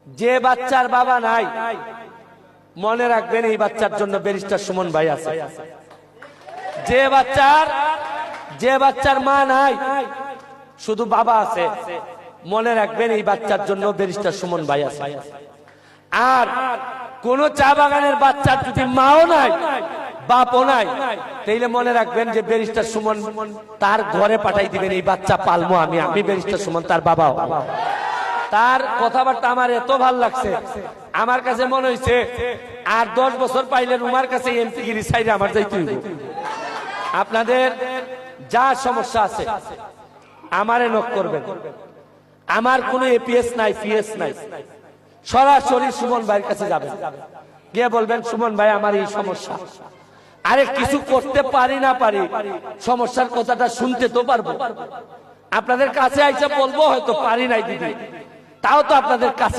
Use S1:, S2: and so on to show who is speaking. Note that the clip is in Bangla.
S1: যে বাচ্চার বাবা নাই মনে রাখবেন এই বাচ্চার জন্য ব্যারিস্টার সুমন ভাই আছে। যে বাচ্চার মা নাই শুধু বাবা আছে মনে রাখবেন এই বাচ্চার জন্য ব্যারিস্টার সুমন ভাই আছে। আর কোন চা বাগানের বাচ্চার যদি মাও নাই বাপও নাই তাইলে মনে রাখবেন যে ব্যারিস্টার সুমন তার ঘরে পাঠাই দিবেন এই বাচ্চা পালমো আমি ব্যারিস্টার সুমন তার বাবাও। তার কথাবার্তা আমার এত ভাল লাগছে, আমার কাছে মনে হয়েছে আর 10 বছর পাইলে উমার কাছে এমপি গিরি সাইডে আমার যাইতে হইব। আপনাদের যা সমস্যা আছে আমারে নক করবেন, আমার কোনো এপিএস নাই পিএস নাই, সরাসরি সুমন ভাইয়ের কাছে যাবেন, গিয়ে বলবেন সুমন ভাই আমার এই সমস্যা, আরে কিছু করতে পারি না পারি সমস্যার কথাটা শুনতে তো পারবো, আপনাদের কাছে আইসা বলবো হয়তো পারি নাই দিদি, তাও তো আপনাদের কাছে